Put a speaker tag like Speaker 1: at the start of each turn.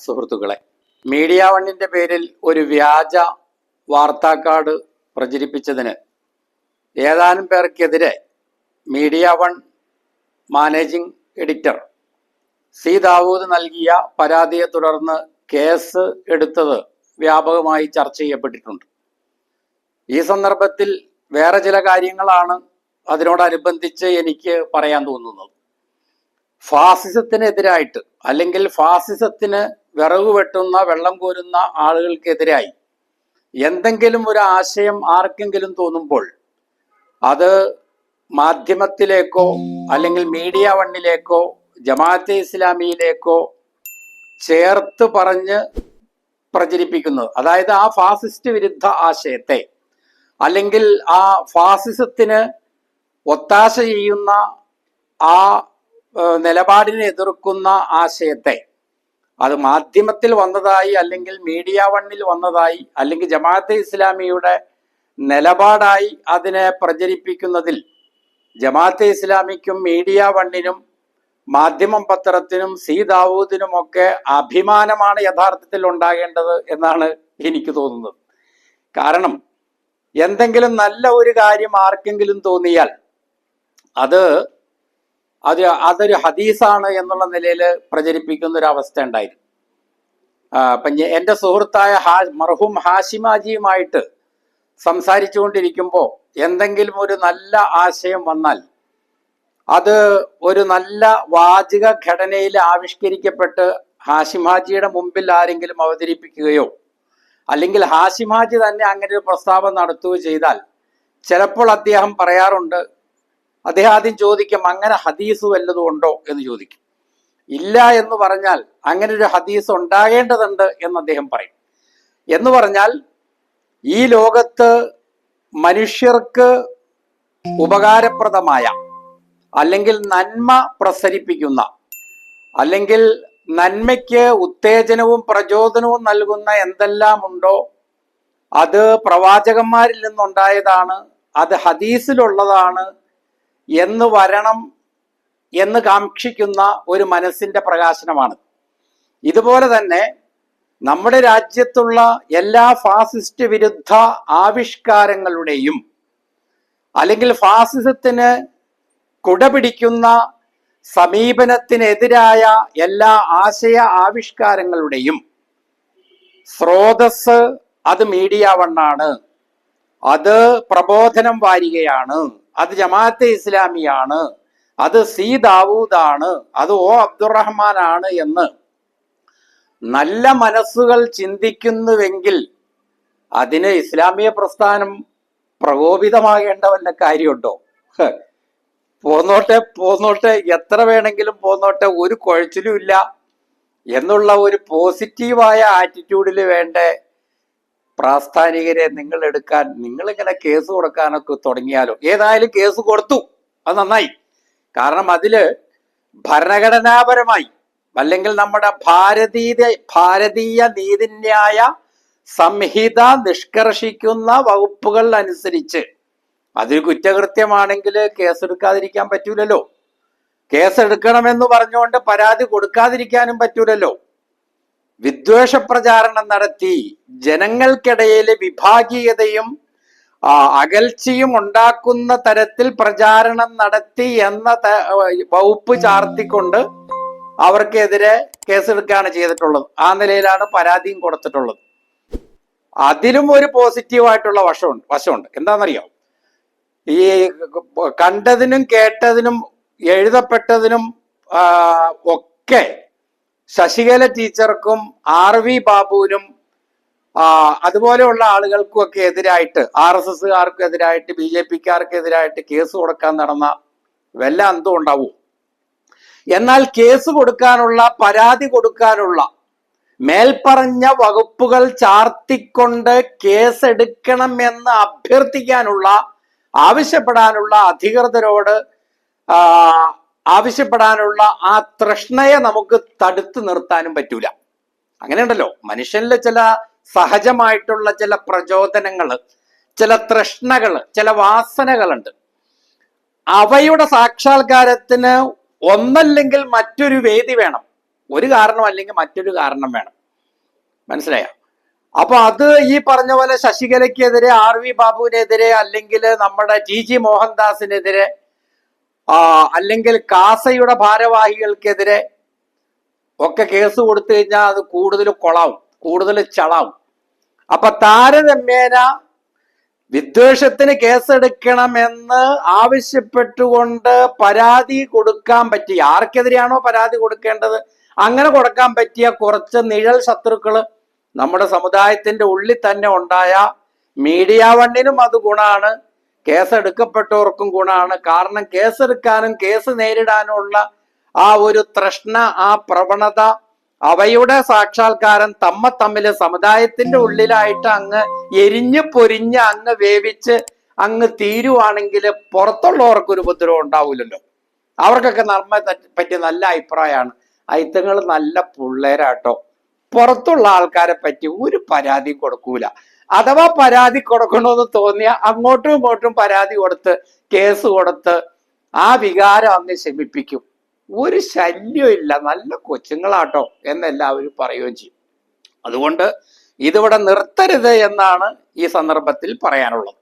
Speaker 1: സുഹൃത്തുക്കളെ, മീഡിയ വണ്ണിന്റെ പേരിൽ ഒരു വ്യാജ വാർത്താക്കാർഡ് പ്രചരിപ്പിച്ചതിന് ഏതാനും പേർക്കെതിരെ media one managing editor C Dawood നൽകിയ പരാതിയെ തുടർന്ന് കേസ് എടുത്തത് വ്യാപകമായി ചർച്ച ചെയ്യപ്പെട്ടിട്ടുണ്ട്. ഈ സന്ദർഭത്തിൽ വേറെ ചില കാര്യങ്ങളാണ് അതിനോടനുബന്ധിച്ച് എനിക്ക് പറയാൻ തോന്നുന്നത്. ഫാസിസത്തിനെതിരായിട്ട് അല്ലെങ്കിൽ ഫാസിസത്തിന് വിറകു വെട്ടുന്ന വെള്ളം കോരുന്ന ആളുകൾക്കെതിരായി എന്തെങ്കിലും ഒരു ആശയം ആർക്കെങ്കിലും തോന്നുമ്പോൾ അത് മാധ്യമത്തിലേക്കോ അല്ലെങ്കിൽ മീഡിയ വണ്ണിലേക്കോ ജമാഅത്തെ ഇസ്ലാമിയിലേക്കോ ചേർത്ത് പറഞ്ഞ് പ്രചരിപ്പിക്കുന്നത്, അതായത് ആ ഫാസിസ്റ്റ് വിരുദ്ധ ആശയത്തെ അല്ലെങ്കിൽ ആ ഫാസിസത്തിന് ഒത്താശ ചെയ്യുന്ന ആ നിലപാടിനെ എതിർക്കുന്ന ആശയത്തെ അത് മാധ്യമത്തിൽ വന്നതായി അല്ലെങ്കിൽ മീഡിയ വണ്ണിൽ വന്നതായി അല്ലെങ്കിൽ ജമാഅത്തെ ഇസ്ലാമിയുടെ നിലപാടായി അതിനെ പ്രചരിപ്പിക്കുന്നതിൽ ജമാഅത്തെ ഇസ്ലാമിക്കും മീഡിയ വണ്ണിനും മാധ്യമം പത്രത്തിനും സി ദാവൂദിനുമൊക്കെ അഭിമാനമാണ് യഥാർത്ഥത്തിൽ ഉണ്ടാകേണ്ടത് എന്നാണ് എനിക്ക് തോന്നുന്നത്. കാരണം എന്തെങ്കിലും നല്ല ഒരു കാര്യം ആർക്കെങ്കിലും തോന്നിയാൽ അതൊരു ഹദീസാണ് എന്നുള്ള നിലയിൽ പ്രചരിപ്പിക്കുന്ന ഒരു അവസ്ഥ ഉണ്ടായിരുന്നു. അപ്പം എൻ്റെ സുഹൃത്തായ മർഹൂം ഹാഷിമാജിയുമായിട്ട് സംസാരിച്ചു കൊണ്ടിരിക്കുമ്പോൾ എന്തെങ്കിലും ഒരു നല്ല ആശയം വന്നാൽ അത് ഒരു നല്ല വാചക ഘടനയിൽ ആവിഷ്കരിക്കപ്പെട്ട് ഹാഷിമാജിയുടെ മുമ്പിൽ ആരെങ്കിലും അവതരിപ്പിക്കുകയോ അല്ലെങ്കിൽ ഹാഷിമാജി തന്നെ അങ്ങനെ ഒരു പ്രസ്താവന നടത്തുകയോ ചെയ്താൽ ചിലപ്പോൾ അദ്ദേഹം പറയാറുണ്ട്, അദ്ദേഹം ആദ്യം ചോദിക്കും, അങ്ങനെ ഹദീസ് വല്ലതും ഉണ്ടോ എന്ന് ചോദിക്കും. ഇല്ല എന്ന് പറഞ്ഞാൽ അങ്ങനെ ഒരു ഹദീസ് ഉണ്ടാകേണ്ടതുണ്ട് എന്ന് അദ്ദേഹം പറയും. എന്ന് പറഞ്ഞാൽ ഈ ലോകത്ത് മനുഷ്യർക്ക് ഉപകാരപ്രദമായ അല്ലെങ്കിൽ നന്മ പ്രസരിപ്പിക്കുന്ന അല്ലെങ്കിൽ നന്മയ്ക്ക് ഉത്തേജനവും പ്രചോദനവും നൽകുന്ന എന്തെല്ലാം ഉണ്ടോ അത് പ്രവാചകന്മാരിൽ നിന്നുണ്ടായതാണ്, അത് ഹദീസിലുള്ളതാണ് എന്ന് വരണം എന്ന് കാക്ഷിക്കുന്ന ഒരു മനസ്സിന്റെ പ്രകാശനമാണ്. ഇതുപോലെ തന്നെ നമ്മുടെ രാജ്യത്തുള്ള എല്ലാ ഫാസിസ്റ്റ് വിരുദ്ധ ആവിഷ്കാരങ്ങളുടെയും അല്ലെങ്കിൽ ഫാസിസത്തിന് കുടപിടിക്കുന്ന സമീപനത്തിനെതിരായ എല്ലാ ആശയ ആവിഷ്കാരങ്ങളുടെയും സ്രോതസ് അത് മീഡിയ വണ്ണാണ്, അത് പ്രബോധനം വാരികയാണ്, അത് ജമാഅത്തെ ഇസ്ലാമിയാണ്, അത് സി ദാവൂദാണ്, അത് ഒ അബ്ദുറഹ്മാനാണ് എന്ന് നല്ല മനസ്സുകൾ ചിന്തിക്കുന്നുവെങ്കിൽ അതിന് ഇസ്ലാമിക പ്രസ്ഥാനം പ്രകോപിതമാകേണ്ട വല്ല കാര്യമുണ്ടോ? പോന്നോട്ടെ എത്ര വേണമെങ്കിലും പോന്നോട്ടെ, ഒരു കുഴച്ചിലും ഇല്ല എന്നുള്ള ഒരു പോസിറ്റീവായ ആറ്റിറ്റ്യൂഡിൽ വേണ്ട പ്രാസ്ഥാനികരെ നിങ്ങൾ എടുക്കാൻ, നിങ്ങളിങ്ങനെ കേസ് കൊടുക്കാനൊക്കെ തുടങ്ങിയാലോ? ഏതായാലും കേസ് കൊടുത്തു, അത് നന്നായി. കാരണം അതില് ഭരണഘടനാപരമായി അല്ലെങ്കിൽ നമ്മുടെ ഭാരതീയ നീതിന്യായ സംഹിത നിഷ്കർഷിക്കുന്ന വകുപ്പുകൾ അനുസരിച്ച് അതൊരു കുറ്റകൃത്യമാണെങ്കിൽ കേസെടുക്കാതിരിക്കാൻ പറ്റൂലല്ലോ. കേസെടുക്കണമെന്ന് പറഞ്ഞുകൊണ്ട് പരാതി കൊടുക്കാതിരിക്കാനും പറ്റൂലല്ലോ. വിദ്വേഷ പ്രചാരണം നടത്തി ജനങ്ങൾക്കിടയിൽ വിഭാഗീയതയും അകൽച്ചയും ഉണ്ടാക്കുന്ന തരത്തിൽ പ്രചാരണം നടത്തി എന്ന വകുപ്പ് ചാർത്തിക്കൊണ്ട് അവർക്കെതിരെ കേസെടുക്കുകയാണ് ചെയ്തിട്ടുള്ളത്. ആ നിലയിലാണ് പരാതിയും കൊടുത്തിട്ടുള്ളത്. അതിലും ഒരു പോസിറ്റീവായിട്ടുള്ള വശമുണ്ട്. എന്താണെന്നറിയോ? ഈ കണ്ടതിനും കേട്ടതിനും എഴുതപ്പെട്ടതിനും ഒക്കെ ശശികല ടീച്ചർക്കും RV ബാബുവിനും അതുപോലെയുള്ള ആളുകൾക്കും ഒക്കെ എതിരായിട്ട്, RSSകാർക്കും എതിരായിട്ട്, BJPക്കാർക്ക് എതിരായിട്ട് കേസ് കൊടുക്കാൻ നടന്ന വല്ല അന്തം ഉണ്ടാവൂ? എന്നാൽ കേസ് കൊടുക്കാനുള്ള, പരാതി കൊടുക്കാനുള്ള മേൽപ്പറഞ്ഞ വകുപ്പുകൾ ചാർത്തിക്കൊണ്ട് കേസെടുക്കണം എന്ന് അഭ്യർത്ഥിക്കാനുള്ള, ആവശ്യപ്പെടാനുള്ള അധികൃതരോട് ആവശ്യപ്പെടാനുള്ള ആ തൃഷ്ണയെ നമുക്ക് തടുത്തു നിർത്താനും പറ്റൂല. അങ്ങനെയുണ്ടല്ലോ, മനുഷ്യനിലെ ചില സഹജമായിട്ടുള്ള ചില പ്രചോദനങ്ങള്, ചില തൃഷ്ണകള്, ചില വാസനകളുണ്ട്. അവയുടെ സാക്ഷാത്കാരത്തിന് ഒന്നല്ലെങ്കിൽ മറ്റൊരു വേദി വേണം. ഒരു കാരണം അല്ലെങ്കിൽ മറ്റൊരു കാരണം വേണം. മനസ്സിലായോ? അപ്പൊ അത് ഈ പറഞ്ഞ പോലെ ശശികലയ്ക്കെതിരെ, RV ബാബുവിനെതിരെ, അല്ലെങ്കിൽ നമ്മുടെ TG മോഹൻദാസിനെതിരെ, അല്ലെങ്കിൽ കാസയുടെ ഭാരവാഹികൾക്കെതിരെ ഒക്കെ കേസ് കൊടുത്തു കഴിഞ്ഞാൽ അത് കൂടുതൽ കൊളാവും, കൂടുതൽ ചളാവും. അപ്പൊ താരതമ്യേന വിദ്വേഷത്തിന് കേസെടുക്കണമെന്ന് ആവശ്യപ്പെട്ടുകൊണ്ട് പരാതി കൊടുക്കാൻ പറ്റിയ, ആർക്കെതിരെയാണോ പരാതി കൊടുക്കേണ്ടത് അങ്ങനെ കൊടുക്കാൻ പറ്റിയ കുറച്ച് നിഴൽ ശത്രുക്കള് നമ്മുടെ സമുദായത്തിന്റെ ഉള്ളിൽ തന്നെ ഉണ്ടായ മീഡിയ വണ്ണിനും അത് ഗുണമാണ്, കേസെടുക്കപ്പെട്ടവർക്കും ഗുണമാണ്. കാരണം കേസെടുക്കാനും കേസ് നേരിടാനുള്ള ആ ഒരു തൃഷ്ണ, ആ പ്രവണത, അവയുടെ സാക്ഷാത്കാരം തമ്മില് സമുദായത്തിന്റെ ഉള്ളിലായിട്ട് അങ്ങ് എരിഞ്ഞു പൊരിഞ്ഞ് അങ്ങ് വേവിച്ച് അങ്ങ് തീരുവാണെങ്കിൽ പുറത്തുള്ളവർക്കൊരു ഉപദ്രവം ഉണ്ടാവില്ലല്ലോ. അവർക്കൊക്കെ നമ്മെ പറ്റി നല്ല അഭിപ്രായമാണ്, ഐത്തങ്ങൾ നല്ല പിള്ളേരാട്ടോ, പുറത്തുള്ള ആൾക്കാരെ പറ്റി ഒരു പരാതി കൊടുക്കൂല. അഥവാ പരാതി കൊടുക്കണമെന്ന് തോന്നിയ അങ്ങോട്ടും ഇങ്ങോട്ടും പരാതി കൊടുത്ത് കേസ് കൊടുത്ത് ആ വികാരം അങ്ങ് ശമിപ്പിക്കും. ഒരു ശല്യം ഇല്ല, നല്ല കൊച്ചുങ്ങളാട്ടോ എന്നെല്ലാവരും പറയുകയും ചെയ്യും. അതുകൊണ്ട് ഇതിവിടെ നിർത്തരുത് എന്നാണ് ഈ സന്ദർഭത്തിൽ പറയാനുള്ളത്.